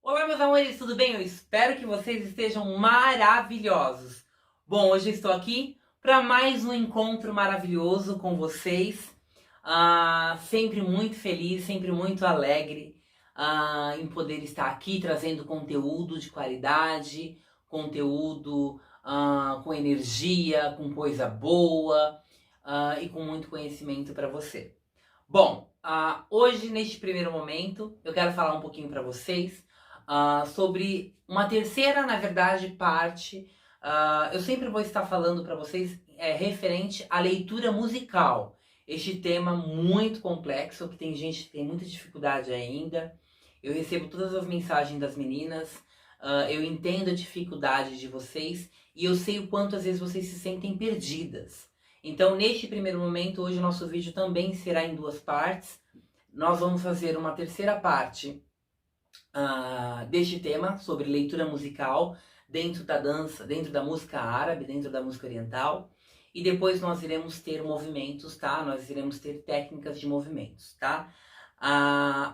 Olá, meus amores, tudo bem? Eu espero que vocês estejam maravilhosos. Bom, hoje eu estou aqui para mais um encontro maravilhoso com vocês. Sempre muito feliz, sempre muito alegre em poder estar aqui trazendo conteúdo de qualidade, conteúdo com energia, com coisa boa e com muito conhecimento para você. Bom, hoje, neste primeiro momento, eu quero falar um pouquinho para vocês sobre uma terceira, na verdade, parte. Eu sempre vou estar falando para vocês referente à leitura musical. Este tema muito complexo, que tem gente que tem muita dificuldade ainda. Eu recebo todas as mensagens das meninas, eu entendo a dificuldade de vocês e eu sei o quanto às vezes vocês se sentem perdidas. Então, neste primeiro momento, hoje o nosso vídeo também será em duas partes. Nós vamos fazer uma terceira parte deste tema, sobre leitura musical, dentro da dança, dentro da música árabe, dentro da música oriental. E depois nós iremos ter movimentos, tá? Nós iremos ter técnicas de movimentos, tá?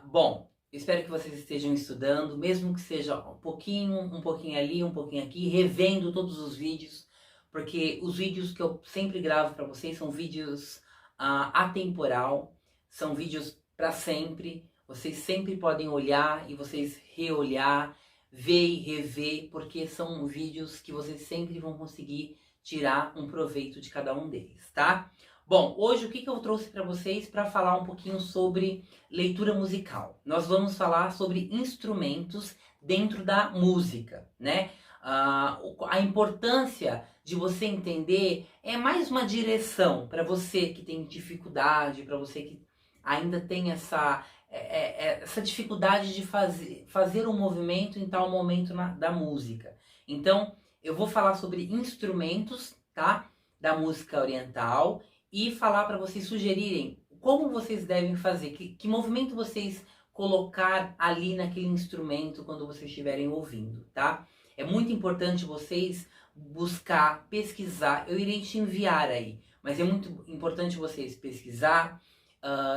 Bom, espero que vocês estejam estudando, mesmo que seja um pouquinho ali, um pouquinho aqui, revendo todos os vídeos, porque os vídeos que eu sempre gravo para vocês são vídeos atemporal, são vídeos para sempre. Vocês sempre podem olhar e vocês reolhar, ver e rever, porque são vídeos que vocês sempre vão conseguir tirar um proveito de cada um deles, tá? Bom, hoje o que eu trouxe para vocês para falar um pouquinho sobre leitura musical? Nós vamos falar sobre instrumentos dentro da música, né? A importância de você entender é mais uma direção para você que tem dificuldade, para você que ainda tem essa dificuldade de fazer um movimento em tal momento da música. Então, eu vou falar sobre instrumentos, tá? Da música oriental e falar para vocês sugerirem como vocês devem fazer, que movimento vocês colocar ali naquele instrumento quando vocês estiverem ouvindo, tá? É muito importante vocês buscar, pesquisar. Eu irei te enviar aí, mas é muito importante vocês pesquisar,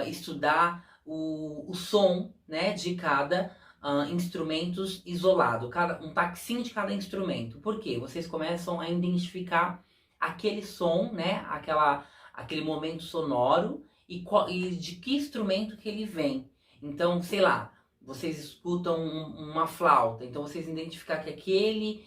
estudar o som, né, de cada instrumentos isolado, um taquinho de cada instrumento. Por quê? Vocês começam a identificar aquele som, né, aquele momento sonoro e de que instrumento que ele vem. Então, sei lá, vocês escutam uma flauta, então vocês identificar que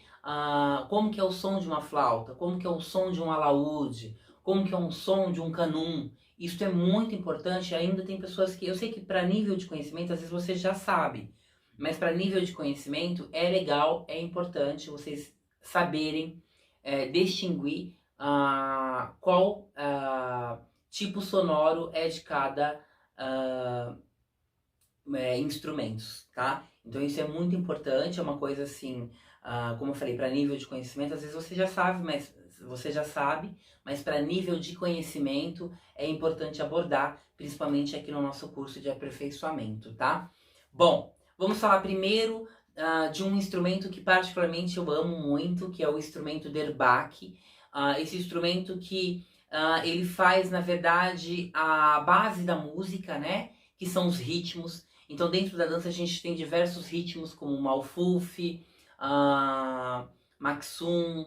como que é o som de uma flauta, como que é o som de um alaúde, como que é um som de um canum. Isso é muito importante. Ainda tem pessoas que, eu sei que para nível de conhecimento, às vezes você já sabe, mas para nível de conhecimento é legal, é importante vocês saberem distinguir qual tipo sonoro é de cada instrumentos, tá? Então isso é muito importante, é uma coisa assim, como eu falei, para nível de conhecimento, às vezes você já sabe, mas para nível de conhecimento é importante abordar, principalmente aqui no nosso curso de aperfeiçoamento, tá? Bom, vamos falar primeiro de um instrumento que particularmente eu amo muito, que é o instrumento derbaque. Esse instrumento que ele faz, na verdade, a base da música, né? Que são os ritmos. Então, dentro da dança, a gente tem diversos ritmos, como o Malfuf, Maksum,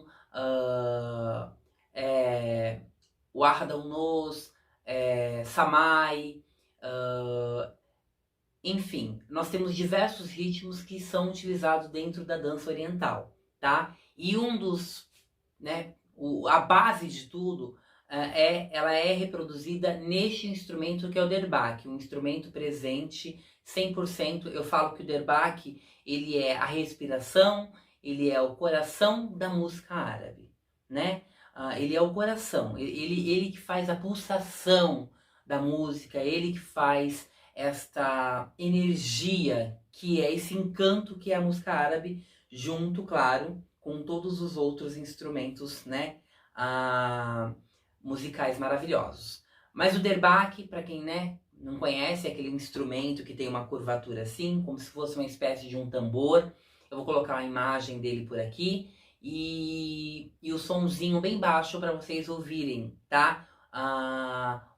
o Ardaunos, Samai, enfim, nós temos diversos ritmos que são utilizados dentro da dança oriental, tá? E a base de tudo ela é reproduzida neste instrumento que é o derbaque, um instrumento presente 100%. Eu falo que o derbaque, ele é a respiração, ele é o coração da música árabe, né? Ele é o coração, ele que faz a pulsação da música, ele que faz esta energia, que é esse encanto que é a música árabe, junto, claro, com todos os outros instrumentos, né? Musicais maravilhosos. Mas o derbaque, para quem, né, não conhece, é aquele instrumento que tem uma curvatura assim, como se fosse uma espécie de um tambor. Eu vou colocar a imagem dele por aqui e o sonzinho bem baixo para vocês ouvirem, tá?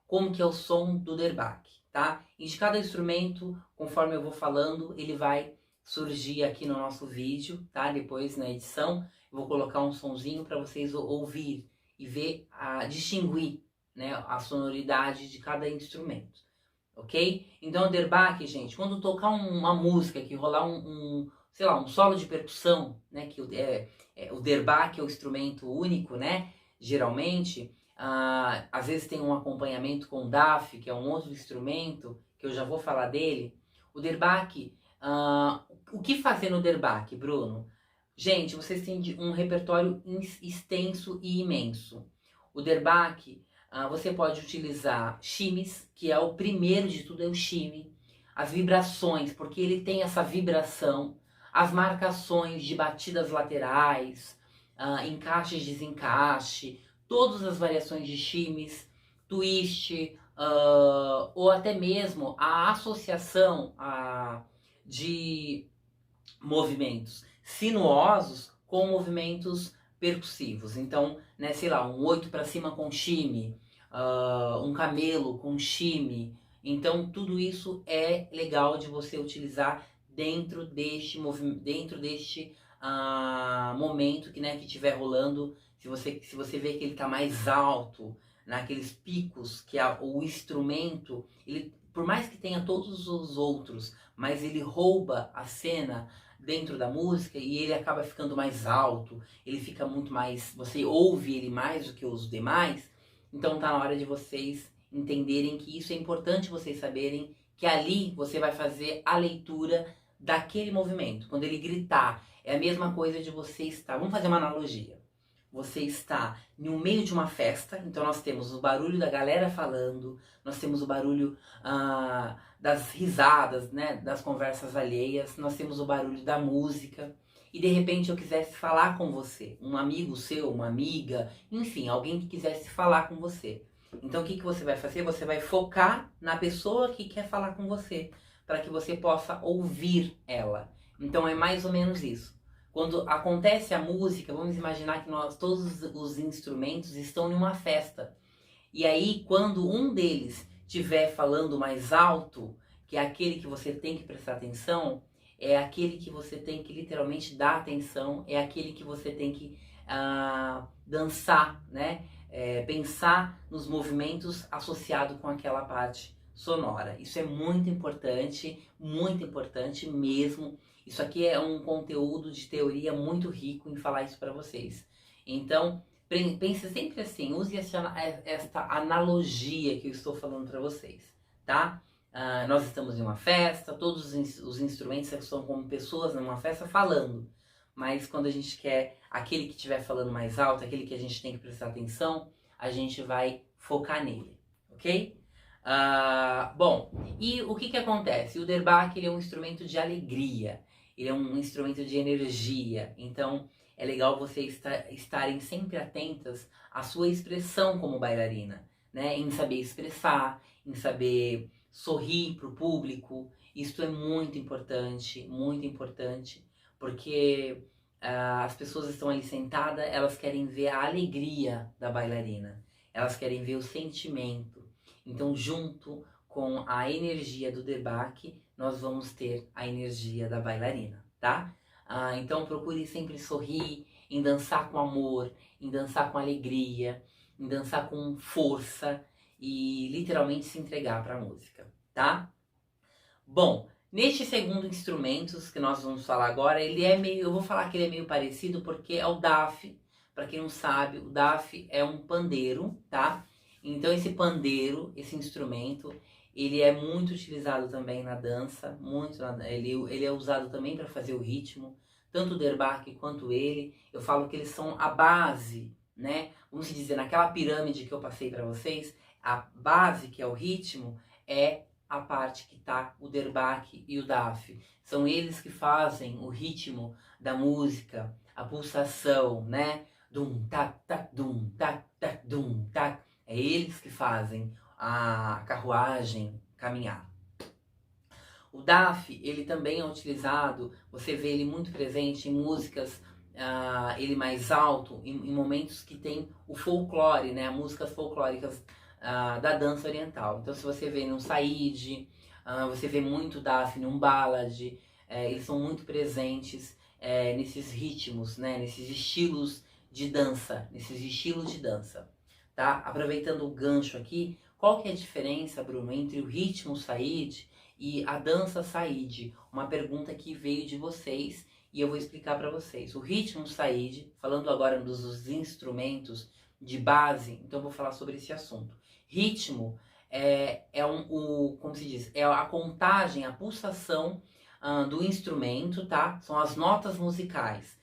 Como que é o som do derbaque, tá? E de cada instrumento, conforme eu vou falando, ele vai surgir aqui no nosso vídeo, tá? Depois na edição eu vou colocar um sonzinho para vocês ouvir e ver, distinguir, né, a sonoridade de cada instrumento, ok? Então o derbaque, gente, quando tocar uma música que rolar sei lá, um solo de percussão, né, que o derbaque é o instrumento único, né, geralmente, às vezes tem um acompanhamento com o DAF, que é um outro instrumento, que eu já vou falar dele. O derbaque, o que fazer no derbaque, Bruno? Gente, vocês têm um repertório extenso e imenso. O derbaque, você pode utilizar chimes, que é o primeiro de tudo, é o chime. As vibrações, porque ele tem essa vibração. As marcações de batidas laterais, encaixe e desencaixe, todas as variações de chimes, twist, ou até mesmo a associação de movimentos sinuosos com movimentos percussivos. Então, né, sei lá, um 8 para cima com chime, um camelo com chime. Então, tudo isso é legal de você utilizar dentro deste momento que, né, que estiver rolando. Se você vê que ele está mais alto, naqueles picos, que o instrumento, ele, por mais que tenha todos os outros, mas ele rouba a cena dentro da música e ele acaba ficando mais alto, ele fica muito mais, você ouve ele mais do que os demais. Então tá na hora de vocês entenderem que isso é importante, vocês saberem que ali você vai fazer a leitura daquele movimento. Quando ele gritar, é a mesma coisa de você estar, vamos fazer uma analogia. Você está no meio de uma festa, então nós temos o barulho da galera falando, nós temos o barulho das risadas, né, das conversas alheias, nós temos o barulho da música, e de repente eu quisesse falar com você, um amigo seu, uma amiga, enfim, alguém que quisesse falar com você. Então o que você vai fazer? Você vai focar na pessoa que quer falar com você, para que você possa ouvir ela. Então é mais ou menos isso. Quando acontece a música, vamos imaginar que todos os instrumentos estão em uma festa. E aí, quando um deles estiver falando mais alto, que é aquele que você tem que prestar atenção, é aquele que você tem que literalmente dar atenção, é aquele que você tem que dançar, né? Pensar nos movimentos associados com aquela parte sonora. Isso é muito importante mesmo. Isso aqui é um conteúdo de teoria muito rico em falar isso para vocês. Então, pense sempre assim, use esta analogia que eu estou falando para vocês, tá? Nós estamos em uma festa, todos os instrumentos são como pessoas numa festa falando. Mas quando a gente quer aquele que estiver falando mais alto, aquele que a gente tem que prestar atenção, a gente vai focar nele, ok? Bom, e o que acontece? O derbaque, ele é um instrumento de alegria, ele é um instrumento de energia, então é legal vocês estarem sempre atentas à sua expressão como bailarina, né? Em saber expressar, em saber sorrir para o público. Isso é muito importante, porque as pessoas estão ali sentadas, elas querem ver a alegria da bailarina, elas querem ver o sentimento. Então, junto com a energia do derbaque, nós vamos ter a energia da bailarina, tá? Então, procure sempre sorrir, em dançar com amor, em dançar com alegria, em dançar com força e literalmente se entregar para a música, tá? Bom, neste segundo instrumento que nós vamos falar agora, eu vou falar que ele é meio parecido porque é o DAF. Para quem não sabe, o DAF é um pandeiro, tá? Então esse pandeiro, esse instrumento, ele é muito utilizado também na dança, ele é usado também para fazer o ritmo, tanto o derbaque quanto ele. Eu falo que eles são a base, né? Vamos dizer, naquela pirâmide que eu passei para vocês, a base, que é o ritmo, é a parte que tá o derbaque e o DAF. São eles que fazem o ritmo da música, a pulsação, né? Dum, tac, tac, dum, tac, tac, dum, tac. É eles que fazem a carruagem caminhar. O DAF, ele também é utilizado, você vê ele muito presente em músicas, ele mais alto, em momentos que tem o folclore, né? Músicas folclóricas da dança oriental. Então, se você vê num saíde, você vê muito DAF num ballad, eles são muito presentes nesses ritmos, né? Nesses estilos de dança, tá? Aproveitando o gancho aqui, qual que é a diferença, Bruno, entre o ritmo Said e a dança Said? Uma pergunta que veio de vocês e eu vou explicar para vocês. O ritmo Said, falando agora dos instrumentos de base, então eu vou falar sobre esse assunto. Ritmo como se diz, é a contagem, a pulsação do instrumento, tá? São as notas musicais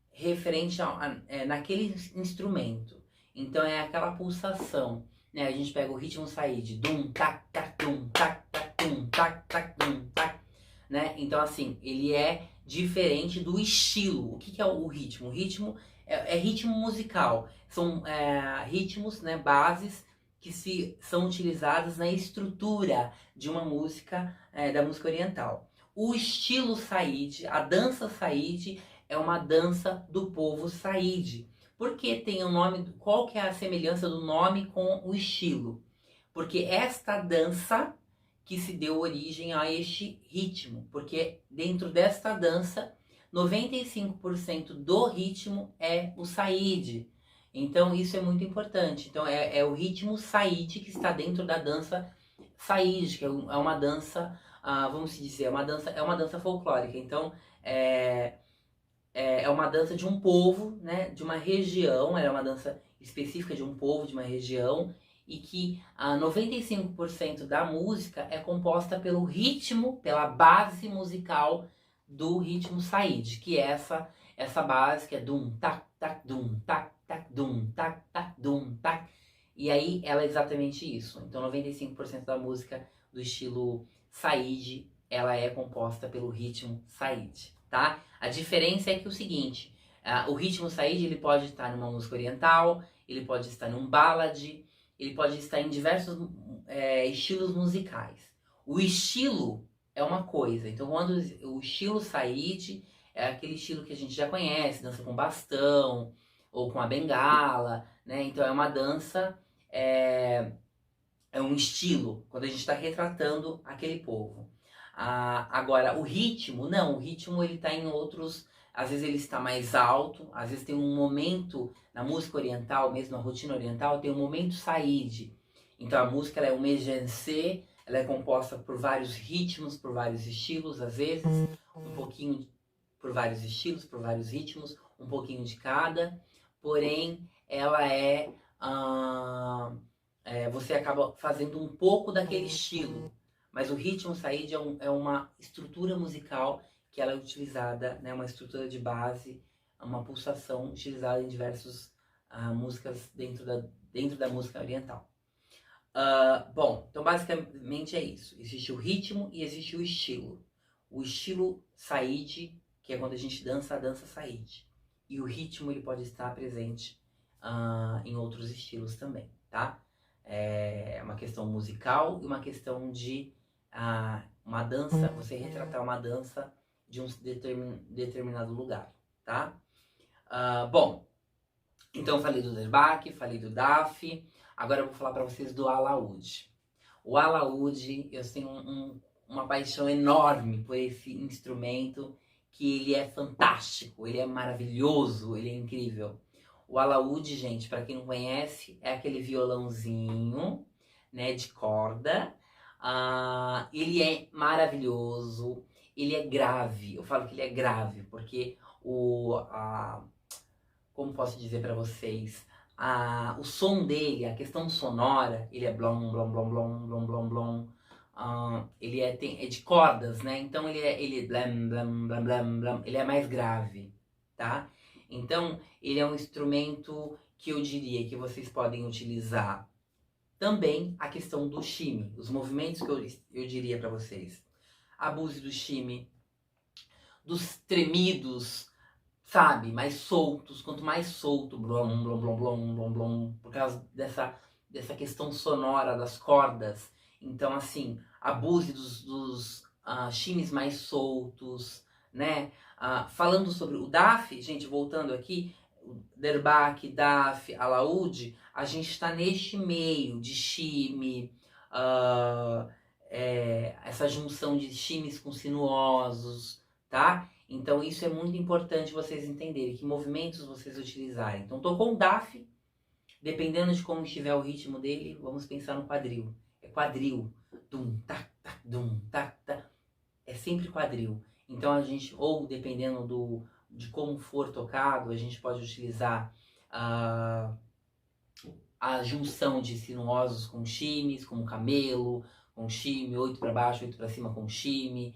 referente naquele instrumento. Então é aquela pulsação, né? A gente pega o ritmo Said, dum tac tac dum tac tac dum tac tac dum tac, né? Então assim, ele é diferente do estilo. O que é o ritmo? O ritmo é ritmo musical. São ritmos, né, bases que são utilizadas na estrutura de uma música, da música oriental. O estilo Said, a dança Said, é uma dança do povo Said. Por que tem o nome? Qual que é a semelhança do nome com o estilo? Porque esta dança que se deu origem a este ritmo. Porque dentro desta dança, 95% do ritmo é o Said. Então isso é muito importante. Então é o ritmo Said que está dentro da dança Said, que é uma dança, vamos dizer, é uma dança folclórica. Então é uma dança de um povo, né, de uma região, ela é uma dança específica de um povo, de uma região, e que 95% da música é composta pelo ritmo, pela base musical do ritmo Said, que é essa base que é dum tac tac dum tac tac dum tac tac dum tac. E aí ela é exatamente isso. Então 95% da música do estilo Said, ela é composta pelo ritmo Said, tá? A diferença é que o seguinte, o ritmo Said, ele pode estar numa música oriental, ele pode estar num ballad, ele pode estar em diversos estilos musicais. O estilo é uma coisa. Então, quando o estilo Said é aquele estilo que a gente já conhece, dança com bastão ou com a bengala, né? Então, é uma dança, é um estilo, quando a gente está retratando aquele povo. Agora, o ritmo, não, o ritmo ele está em outros, às vezes ele está mais alto, às vezes tem um momento, na música oriental, mesmo na rotina oriental, tem um momento Said. Então a música ela é uma égéncé, ela é composta por vários ritmos, por vários estilos, às vezes, um pouquinho por vários estilos, por vários ritmos, um pouquinho de cada, porém ela você acaba fazendo um pouco daquele estilo. Mas o ritmo Said é uma estrutura musical que ela é utilizada, né, uma estrutura de base, uma pulsação utilizada em diversas músicas dentro da música oriental. Bom, então basicamente é isso. Existe o ritmo e existe o estilo. O estilo Said, que é quando a gente dança a dança Said. E o ritmo ele pode estar presente em outros estilos também, tá? É uma questão musical e uma questão de uma dança, você retratar uma dança de um determinado lugar, tá? Bom, então eu falei do Derbak, falei do Daf, agora eu vou falar para vocês do alaúde. O alaúde, eu tenho uma paixão enorme por esse instrumento, que ele é fantástico, ele é maravilhoso, ele é incrível. O alaúde, gente, para quem não conhece, é aquele violãozinho, né, de corda. Ele é maravilhoso, ele é grave. Eu falo que ele é grave porque como posso dizer para vocês, o som dele, a questão sonora, ele é blom, blom, blom, blom, blom, blom, blom. Ele é de cordas, né? Então ele blam, blam, blam, blam, blam, ele é mais grave, tá? Então ele é um instrumento que eu diria que vocês podem utilizar. Também a questão do shime, os movimentos que eu diria para vocês. Abuse do shime, dos tremidos, sabe, mais soltos. Quanto mais solto, blom, blom, blom, blom, blom, blom, por causa dessa questão sonora das cordas. Então, assim, abuse dos shimes mais soltos, né? Falando sobre o Daf, gente, voltando aqui, Derbak, Daf, alaúde, a gente está neste meio de shime, essa junção de chimes com sinuosos, tá? Então isso é muito importante vocês entenderem, que movimentos vocês utilizarem. Então tocou um DAF, dependendo de como estiver o ritmo dele, vamos pensar no quadril. É quadril, dum, tac, tac, dum, tac, tac. É sempre quadril. Então a gente, ou dependendo de como for tocado, a gente pode utilizar a junção de sinuosos com chimes, como camelo, com chime, 8 para baixo, 8 para cima com chime,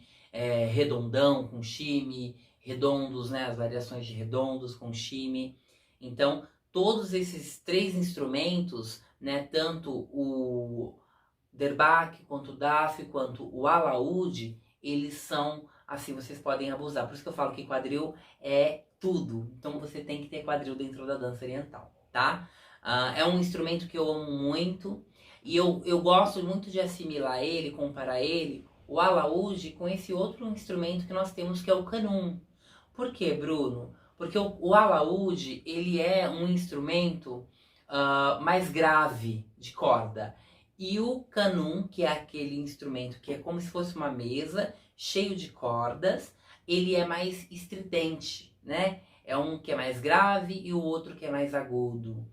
redondão com chime, redondos, né, as variações de redondos com chime. Então, todos esses 3 instrumentos, né, tanto o derbak, quanto o daf, quanto o alaúde, eles são, assim, vocês podem abusar. Por isso que eu falo que quadril é tudo. Então você tem que ter quadril dentro da dança oriental, tá? É um instrumento que eu amo muito e eu gosto muito de assimilar ele, comparar ele, o alaúde, com esse outro instrumento que nós temos, que é o kanun. Por quê, Bruno? Porque o alaúde, ele é um instrumento mais grave de corda. E o kanun, que é aquele instrumento que é como se fosse uma mesa, cheio de cordas, ele é mais estridente, né? É um que é mais grave e o outro que é mais agudo.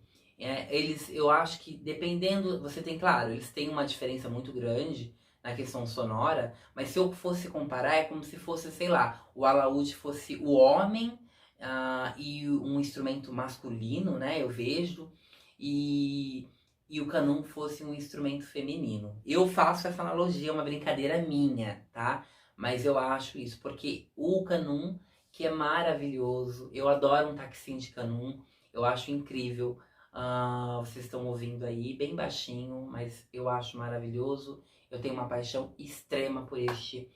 Eu acho que dependendo, você tem, claro, eles têm uma diferença muito grande na questão sonora, mas se eu fosse comparar, é como se fosse, sei lá, o alaúde fosse o homem e um instrumento masculino, né? Eu vejo, e o kanun fosse um instrumento feminino. Eu faço essa analogia, é uma brincadeira minha, tá? Mas eu acho isso, porque o kanun, que é maravilhoso, eu adoro um taksim de kanun, eu acho incrível. Vocês estão ouvindo aí, bem baixinho, mas eu acho maravilhoso. Eu tenho uma paixão extrema por este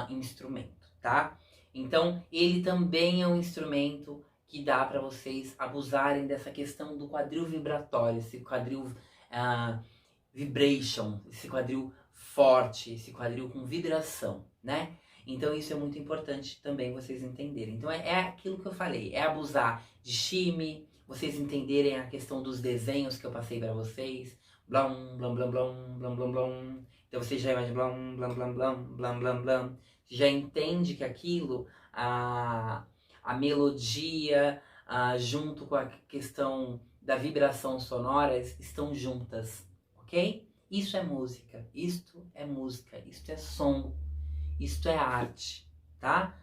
instrumento, tá? Então, ele também é um instrumento que dá para vocês abusarem dessa questão do quadril vibratório, esse quadril vibration, esse quadril forte, esse quadril com vibração, né? Então isso é muito importante também vocês entenderem. Então é aquilo que eu falei, é abusar de shime, vocês entenderem a questão dos desenhos que eu passei para vocês, blum, blum, blum, blum, blum, blum, blum. Então você já imagina blum, blum, blum, blum, blum, blum, blum. Você já entende que aquilo, a melodia, junto com a questão da vibração sonora, estão juntas, ok? Isso é música, isto é som, isto é arte, tá?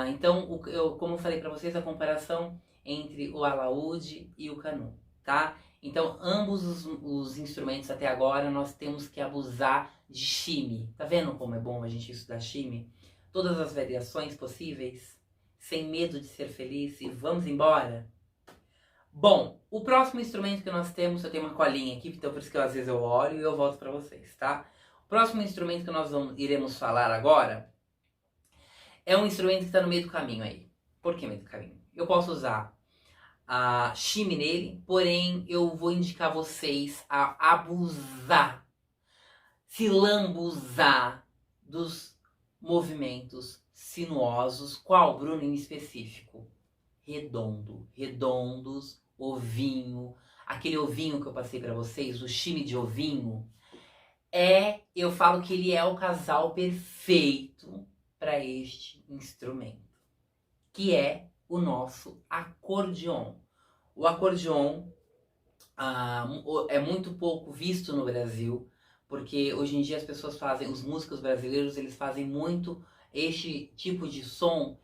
Então, como eu falei para vocês, a comparação entre o alaúde e o kanun, tá? Então, ambos os instrumentos até agora, nós temos que abusar de shime. Tá vendo como é bom a gente estudar shime? Todas as variações possíveis, sem medo de ser feliz, e vamos embora? Bom, o próximo instrumento que nós temos, eu tenho uma colinha aqui, então por isso que às vezes eu olho e eu volto para vocês, tá? O próximo instrumento que nós iremos falar agora é um instrumento que está no meio do caminho aí. Por que meio do caminho? Eu posso usar a shime nele, porém eu vou indicar vocês a abusar, se lambuzar dos movimentos sinuosos. Qual, Bruno, em específico? Redondos, ovinho, aquele ovinho que eu passei para vocês, o shime de ovinho, eu falo que ele é o casal perfeito para este instrumento, que é o nosso acordeon. O acordeon é muito pouco visto no Brasil, porque hoje em dia as pessoas os músicos brasileiros, eles fazem muito este tipo de som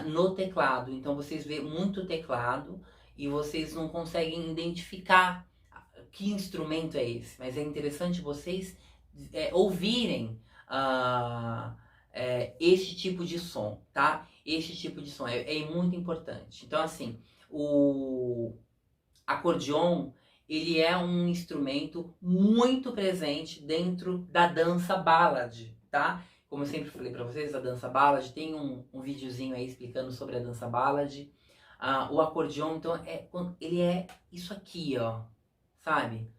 no teclado. Então vocês vê muito teclado e vocês não conseguem identificar que instrumento é esse. Mas é interessante vocês ouvirem este tipo de som, tá? Este tipo de som é muito importante. Então assim, o acordeon, ele é um instrumento muito presente dentro da dança ballad, tá? Como eu sempre falei para vocês, a dança ballad, tem um videozinho aí explicando sobre a dança ballad. O acordeon, então, ele é isso aqui, ó, sabe?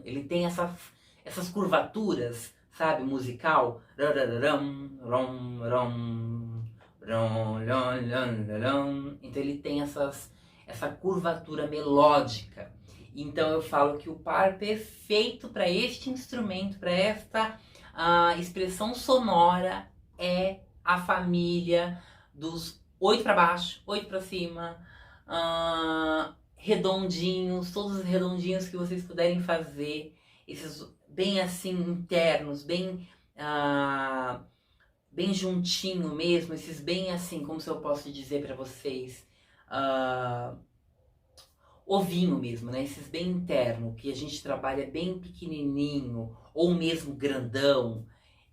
Ele tem essas curvaturas, sabe, musical. Então ele tem essa curvatura melódica. Então eu falo que o par perfeito para este instrumento, para esta expressão sonora, é a família dos 8 para baixo, 8 para cima, redondinhos, todos os redondinhos que vocês puderem fazer, esses bem assim internos, bem juntinho mesmo, esses bem assim, como se eu posso dizer para vocês, ovinho mesmo, né? Esses bem interno, que a gente trabalha bem pequenininho ou mesmo grandão,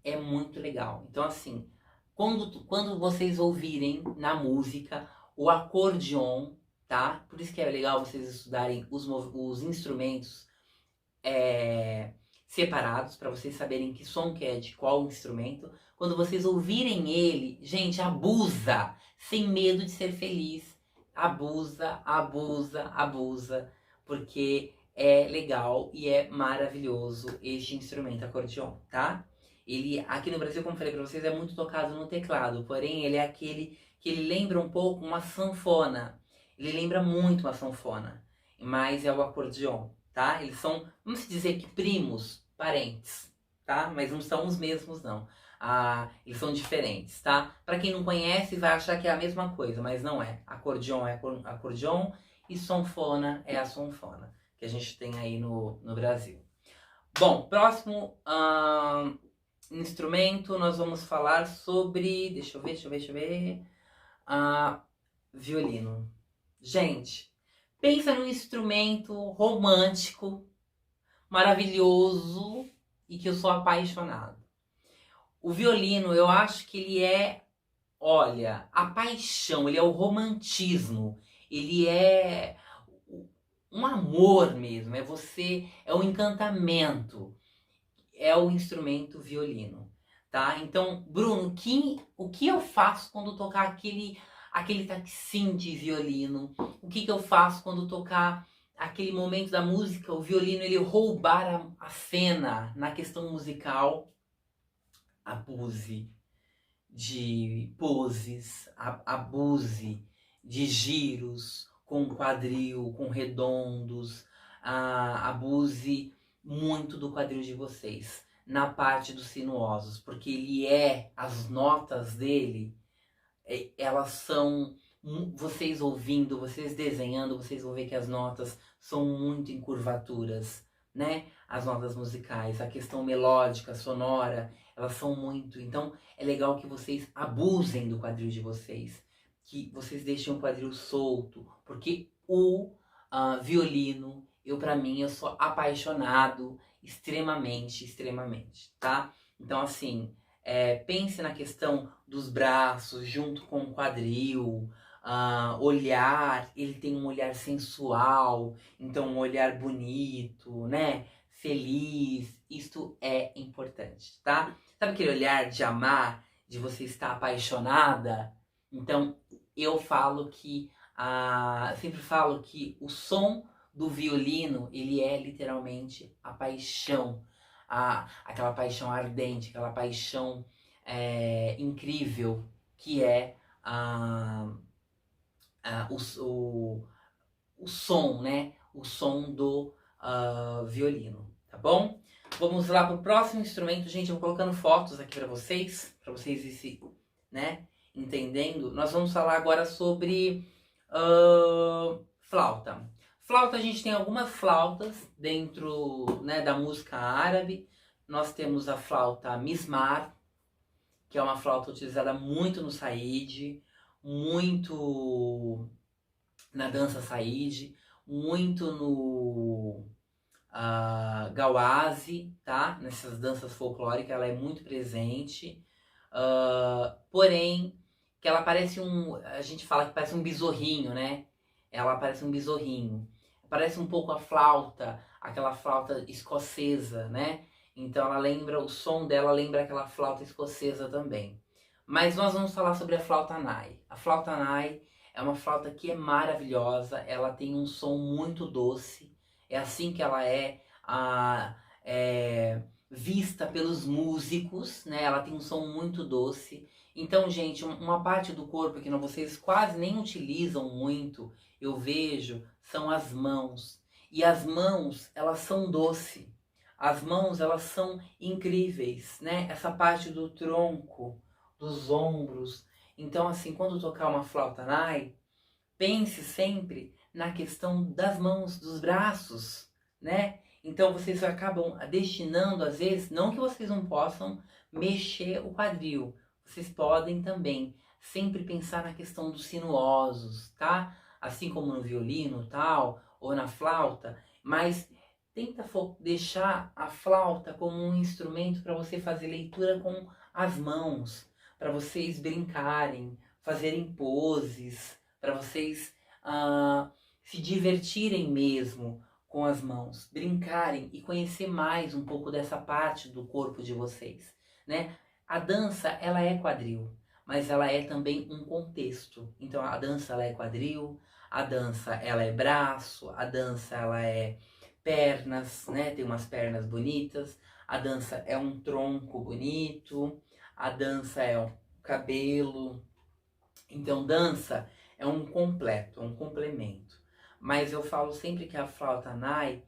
é muito legal. Então assim, quando vocês ouvirem na música o acordeon, tá? Por isso que é legal vocês estudarem os instrumentos separados, para vocês saberem que som que é de qual instrumento. Quando vocês ouvirem ele, gente, abusa, sem medo de ser feliz. Abusa, abusa, abusa, porque é legal e é maravilhoso este instrumento acordeon, tá? Ele, aqui no Brasil, como falei pra vocês, é muito tocado no teclado, porém ele é aquele que ele lembra um pouco uma sanfona. Ele lembra muito uma sanfona, mas é o acordeon, tá? Eles são, vamos dizer que primos, parentes, tá? Mas não são os mesmos, não. Eles são diferentes, tá? Para quem não conhece, vai achar que é a mesma coisa, mas não é. Acordeon é acordeon e sanfona é a sanfona que a gente tem aí no Brasil. Bom, próximo instrumento, nós vamos falar sobre, deixa eu ver, violino. Gente, pensa num instrumento romântico, maravilhoso e que eu sou apaixonado. O violino, eu acho que ele é, olha, a paixão, ele é o romantismo, ele é um amor mesmo, é um encantamento, é o instrumento violino, tá? Então, Bruno, o que eu faço quando tocar aquele taquinho de violino? O que eu faço quando tocar aquele momento da música, o violino ele roubar a cena na questão musical? Abuse de poses, abuse de giros com quadril, com redondos, abuse muito do quadril de vocês na parte dos sinuosos, porque as notas dele, elas são, vocês ouvindo, vocês desenhando, vocês vão ver que as notas são muito em curvaturas, né? As notas musicais, a questão melódica, sonora, elas são muito. Então é legal que vocês abusem do quadril de vocês, que vocês deixem o quadril solto, porque o violino, pra mim, eu sou apaixonado extremamente, tá? Então assim, pense na questão dos braços junto com o quadril, olhar, ele tem um olhar sensual, então um olhar bonito, né? Feliz, isto é importante, tá? Sabe aquele olhar de amar, de você estar apaixonada? Então, eu sempre falo que o som do violino, ele é literalmente a paixão, aquela paixão ardente, aquela paixão incrível, que é o som, né? O som do violino, tá bom? Vamos lá pro próximo instrumento, gente. Eu vou colocando fotos aqui para vocês irem, né, entendendo. Nós vamos falar agora sobre flauta. Flauta, a gente tem algumas flautas dentro, né, da música árabe. Nós temos a flauta mismar, que é uma flauta utilizada muito no saíde, muito na dança saíde, muito no gawazi, tá? Nessas danças folclóricas, ela é muito presente. Porém, que ela parece a gente fala que parece um besorrinho, né? Ela parece um besorrinho. Parece um pouco a flauta, aquela flauta escocesa, né? Então o som dela lembra aquela flauta escocesa também. Mas nós vamos falar sobre a flauta Nai. A flauta Nai é uma flauta que é maravilhosa, ela tem um som muito doce, é assim que ela é vista pelos músicos, né? Ela tem um som muito doce. Então, gente, uma parte do corpo que vocês quase nem utilizam muito, eu vejo, são as mãos. E as mãos, elas são doce. As mãos, elas são incríveis, né? Essa parte do tronco, dos ombros. Então, assim, quando tocar uma flauta Nai, pense sempre na questão das mãos, dos braços, né? Então vocês acabam destinando, às vezes, não que vocês não possam mexer o quadril, vocês podem também sempre pensar na questão dos sinuosos, tá? Assim como no violino, tal, ou na flauta, mas tenta deixar a flauta como um instrumento para você fazer leitura com as mãos, para vocês brincarem, fazerem poses, para vocês se divertirem mesmo com as mãos, brincarem e conhecer mais um pouco dessa parte do corpo de vocês, né? A dança, ela é quadril, mas ela é também um contexto. Então a dança, ela é quadril, a dança, ela é braço, a dança, ela é pernas, né? Tem umas pernas bonitas, a dança é um tronco bonito, a dança é um cabelo. Então dança é um completo, é um complemento. Mas eu falo sempre que a flauta Nai,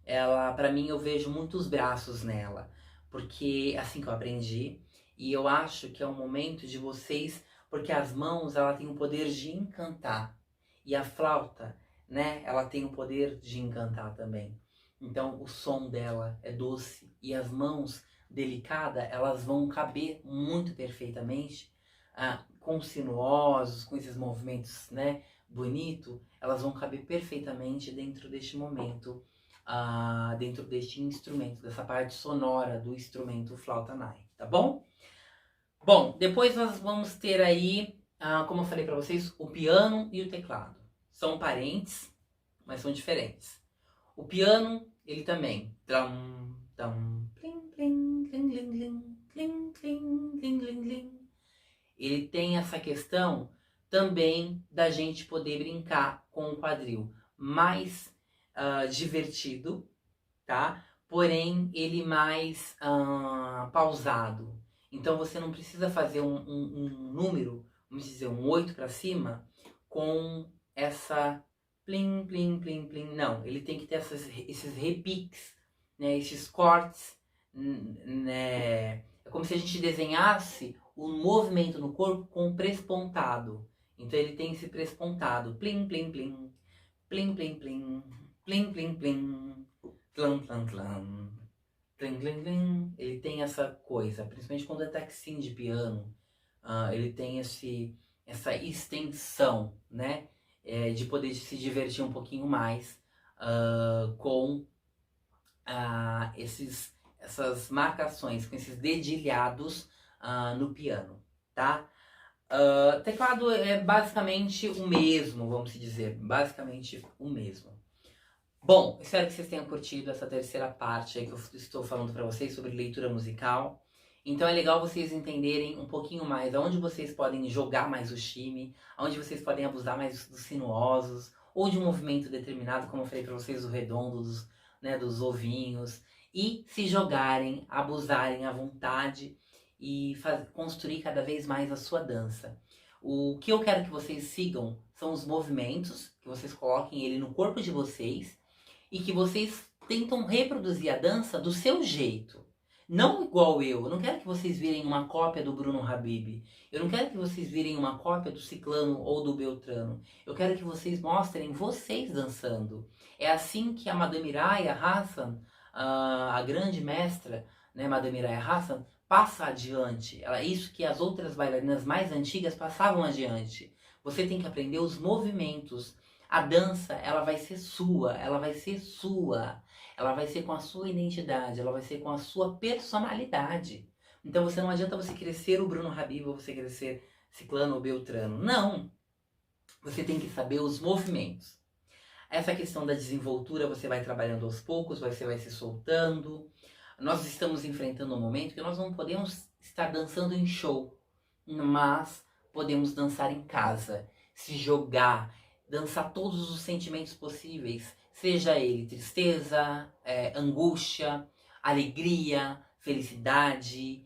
ela, para mim, eu vejo muitos braços nela, porque é assim que eu aprendi, e eu acho que é um momento de vocês, porque as mãos, ela tem o poder de encantar, e a flauta, né, ela tem o poder de encantar também. Então o som dela é doce, e as mãos delicadas, elas vão caber muito perfeitamente, com sinuosos, com esses movimentos, né, bonito, elas vão caber perfeitamente dentro deste momento, dentro deste instrumento, dessa parte sonora do instrumento flauta Nai, tá bom? Bom, depois nós vamos ter aí, como eu falei para vocês, o piano e o teclado. São parentes, mas são diferentes. O piano, ele também, tram, tam, plim, plim, plim, plim, plim, plim, plim, plim, plim, plim. Ele tem essa questão também da gente poder brincar com o quadril mais divertido, tá? Porém, ele mais pausado. Então, você não precisa fazer um número, vamos dizer, um 8 para cima, com essa plim, plim, plim, plim. Não, ele tem que ter esses repiques, né? Esses cortes, né? É como se a gente desenhasse o movimento no corpo com prespontado. Então ele tem esse prespontado. Plim, plim, plim. Plim, plim, plim. Plim, plim, plim. Tlam, tlam, tlam. Plim, plim, plim. Ele tem essa coisa, principalmente quando é taxim de piano. Ele tem essa extensão, né? De poder se divertir um pouquinho mais com essas marcações, com esses dedilhados no piano, tá? Teclado é basicamente o mesmo, vamos dizer, basicamente o mesmo. Bom, espero que vocês tenham curtido essa terceira parte aí que eu estou falando para vocês sobre leitura musical. Então é legal vocês entenderem um pouquinho mais aonde vocês podem jogar mais o time, aonde vocês podem abusar mais dos sinuosos, ou de um movimento determinado, como eu falei para vocês, do redondo, dos ovinhos, e se jogarem, abusarem à vontade e construir cada vez mais a sua dança. O que eu quero que vocês sigam são os movimentos, que vocês coloquem ele no corpo de vocês e que vocês tentam reproduzir a dança do seu jeito. Não igual eu não quero que vocês virem uma cópia do Bruno Habib. Eu não quero que vocês virem uma cópia do Ciclano ou do Beltrano. Eu quero que vocês mostrem vocês dançando. É assim que a Madame Raya Hassan, a grande mestra, né, Madame Raya Hassan, passa adiante. É isso que as outras bailarinas mais antigas passavam adiante. Você tem que aprender os movimentos. A dança, ela vai ser sua, ela vai ser sua. Ela vai ser com a sua identidade, ela vai ser com a sua personalidade. Então não adianta você querer ser o Bruno Habib ou você querer ser Ciclano ou Beltrano. Não! Você tem que saber os movimentos. Essa questão da desenvoltura você vai trabalhando aos poucos, você vai se soltando. Nós estamos enfrentando um momento que nós não podemos estar dançando em show, mas podemos dançar em casa, se jogar, dançar todos os sentimentos possíveis, seja ele tristeza, angústia, alegria, felicidade,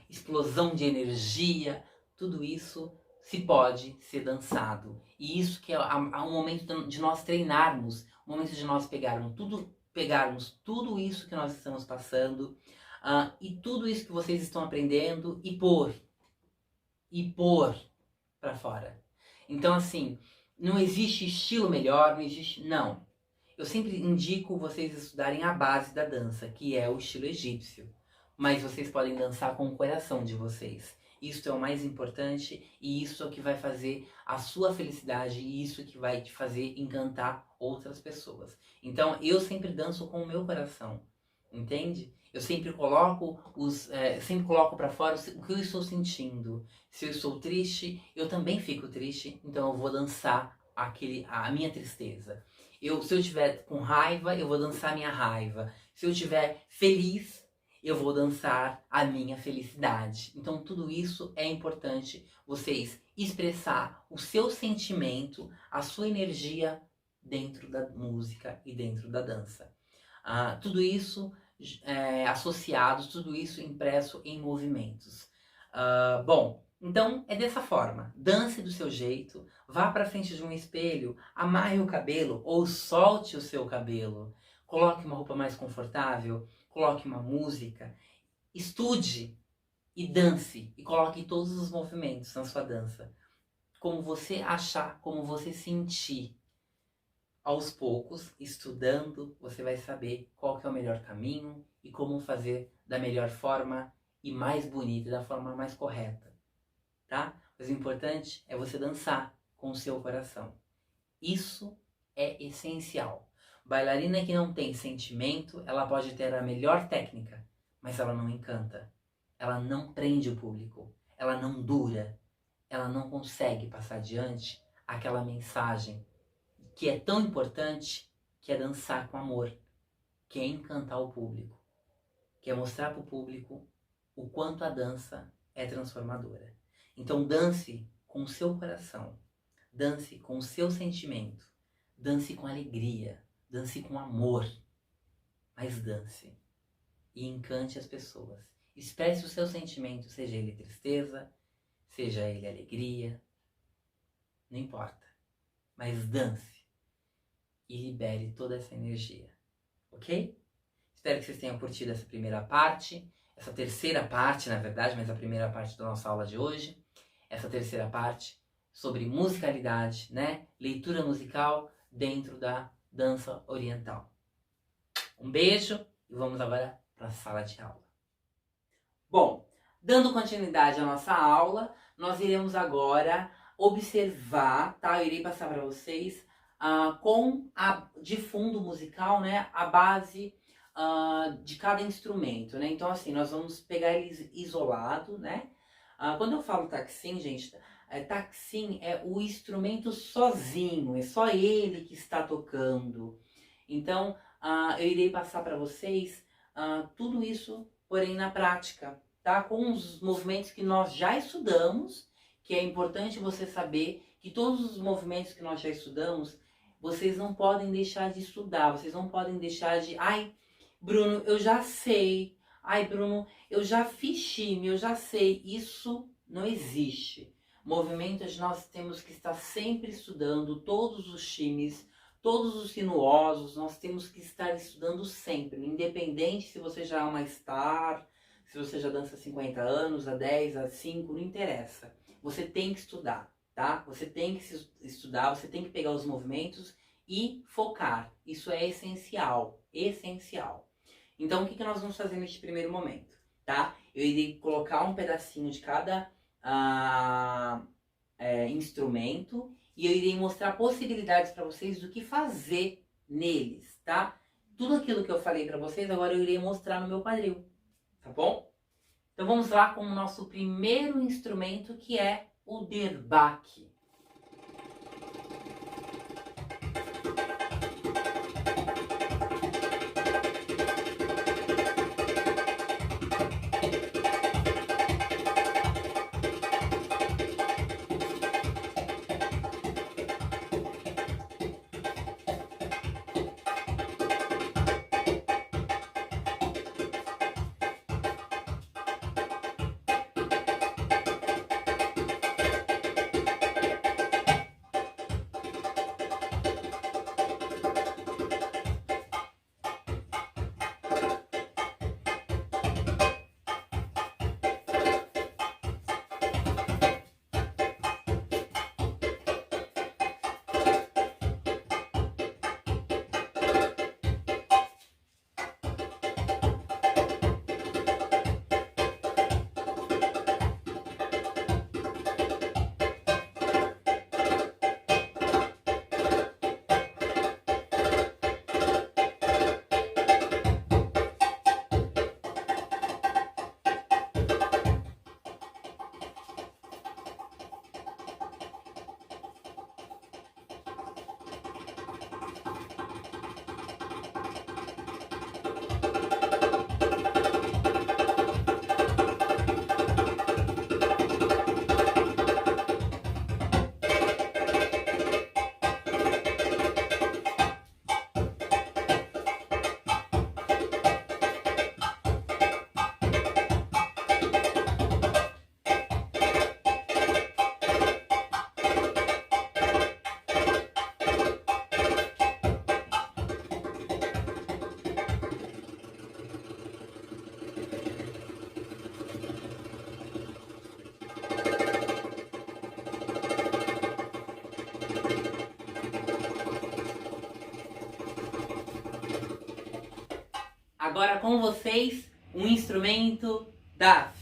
explosão de energia, tudo isso se pode ser dançado. E isso que é um momento de nós treinarmos, um momento de nós pegarmos tudo isso que nós estamos passando, e tudo isso que vocês estão aprendendo e pôr para fora. Então, assim, não existe estilo melhor, não existe, não. Eu sempre indico vocês estudarem a base da dança, que é o estilo egípcio. Mas vocês podem dançar com o coração de vocês. Isso é o mais importante e isso é o que vai fazer a sua felicidade e isso que vai te fazer encantar outras pessoas. Então, eu sempre danço com o meu coração, entende? Eu sempre coloco para fora o que eu estou sentindo. Se eu estou triste, eu também fico triste, então eu vou dançar a minha tristeza. Se eu estiver com raiva, eu vou dançar a minha raiva. Se eu estiver feliz, eu vou dançar a minha felicidade. Então tudo isso é importante vocês expressar o seu sentimento, a sua energia dentro da música e dentro da dança. Tudo isso associado, tudo isso impresso em movimentos. Bom, então é dessa forma. Dance do seu jeito, vá para frente de um espelho, amarre o cabelo ou solte o seu cabelo. Coloque uma roupa mais confortável, coloque uma música, estude e dance e coloque todos os movimentos na sua dança. Como você achar, como você sentir. Aos poucos, estudando, você vai saber qual que é o melhor caminho e como fazer da melhor forma e mais bonita, da forma mais correta, tá? Mas o importante é você dançar com o seu coração. Isso é essencial. Bailarina que não tem sentimento, ela pode ter a melhor técnica, mas ela não encanta. Ela não prende o público, ela não dura, ela não consegue passar adiante aquela mensagem que é tão importante, que é dançar com amor, que é encantar o público, que é mostrar para o público o quanto a dança é transformadora. Então dance com o seu coração, dance com o seu sentimento, dance com alegria, dance com amor, mas dance e encante as pessoas. Expresse o seu sentimento, seja ele tristeza, seja ele alegria, não importa, mas dance e libere toda essa energia, ok? Espero que vocês tenham curtido essa primeira parte, essa terceira parte, na verdade, mas a primeira parte da nossa aula de hoje. Essa terceira parte sobre musicalidade, né? Leitura musical dentro da dança oriental. Um beijo e vamos agora para a sala de aula. Bom, dando continuidade à nossa aula, nós iremos agora observar, tá? Eu irei passar para vocês de fundo musical, né, a base de cada instrumento, né? Então, assim, nós vamos pegar eles isolado, né? Quando eu falo taqsim, gente, taqsim é o instrumento sozinho, é só ele que está tocando. Então, eu irei passar para vocês tudo isso, porém na prática, tá? Com os movimentos que nós já estudamos, que é importante você saber que todos os movimentos que nós já estudamos, vocês não podem deixar de estudar, vocês não podem deixar de... Ai, Bruno, eu já sei. Ai, Bruno, eu já fiz time, eu já sei. Isso não existe. Movimentos nós temos que estar sempre estudando, todos os times, todos os sinuosos, nós temos que estar estudando sempre, independente se você já é uma star, se você já dança há 50 anos, há 10, há 5, não interessa. Você tem que estudar. Tá? Você tem que estudar, você tem que pegar os movimentos e focar. Isso é essencial, essencial. Então, o que nós vamos fazer neste primeiro momento? Tá? Eu irei colocar um pedacinho de cada instrumento e eu irei mostrar possibilidades para vocês do que fazer neles, tá? Tudo aquilo que eu falei para vocês, agora eu irei mostrar no meu quadril, tá bom? Então, vamos lá com o nosso primeiro instrumento, que é o derbak. Agora com vocês, um instrumento DAF.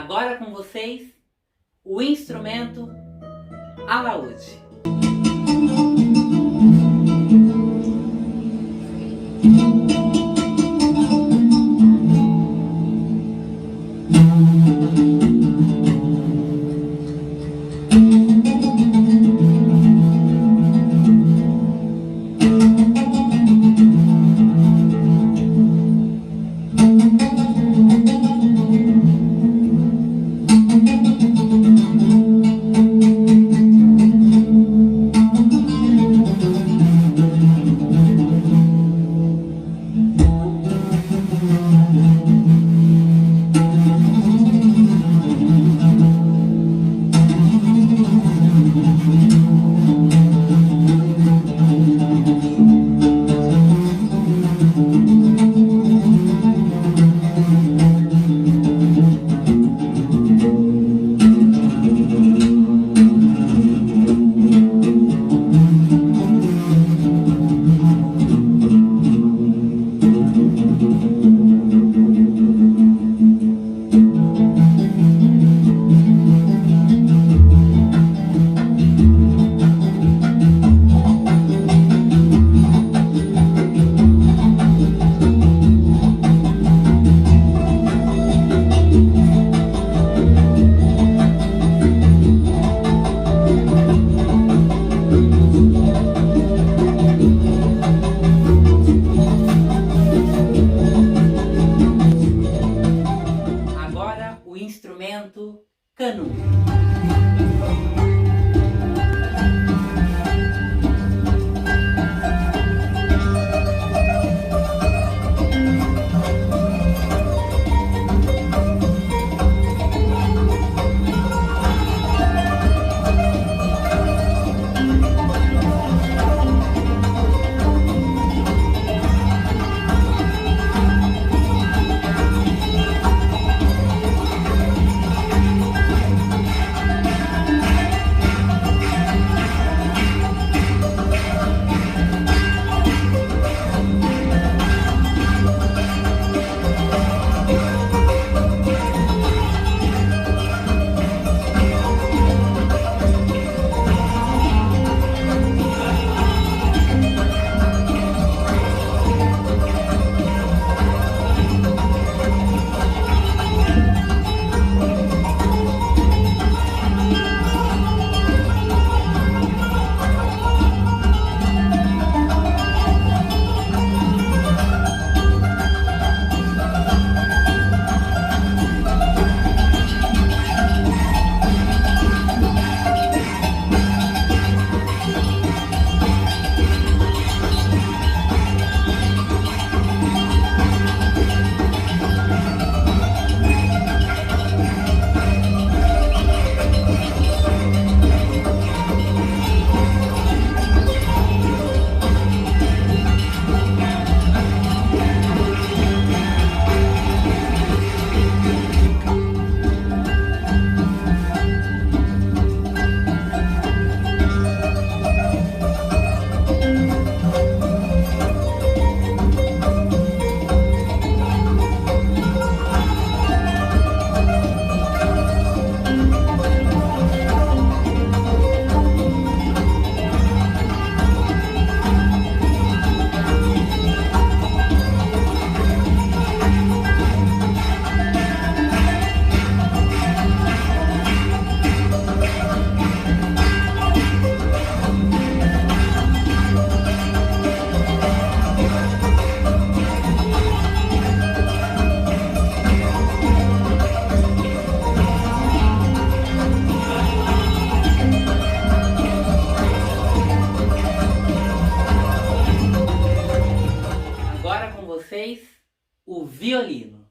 Agora com vocês, o instrumento alaúde. O instrumento canu. com vocês o violino.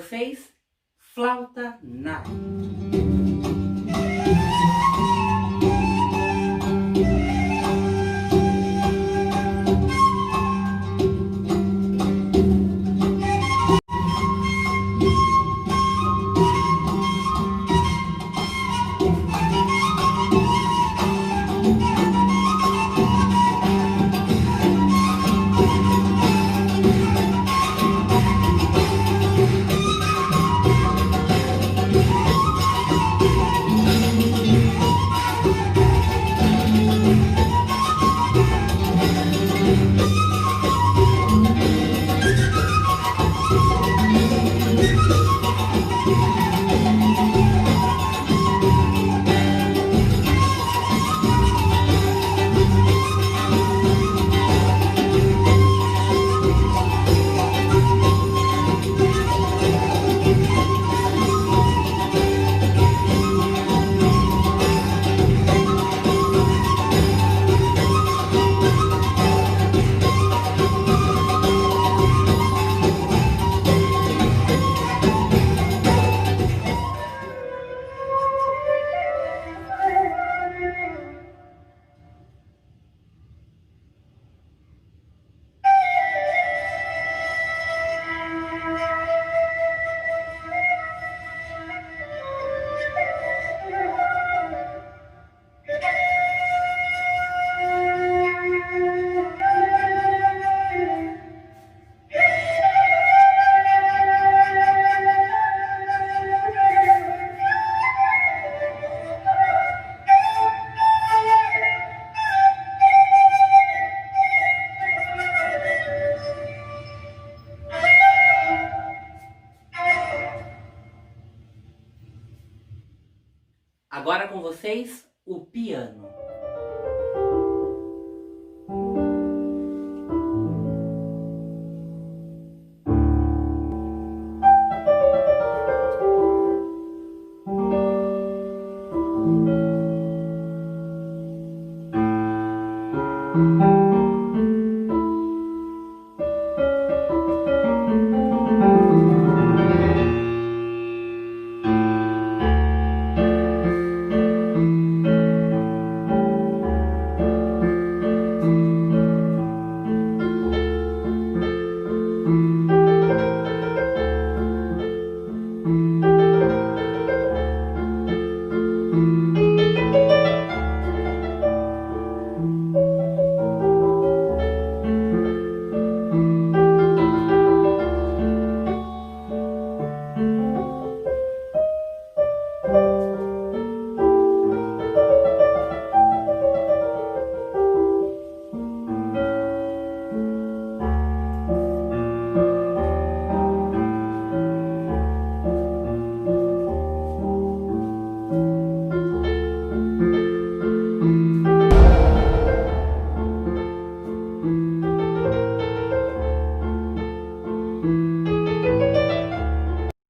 vocês, Flauta Night. Agora com vocês, o piano.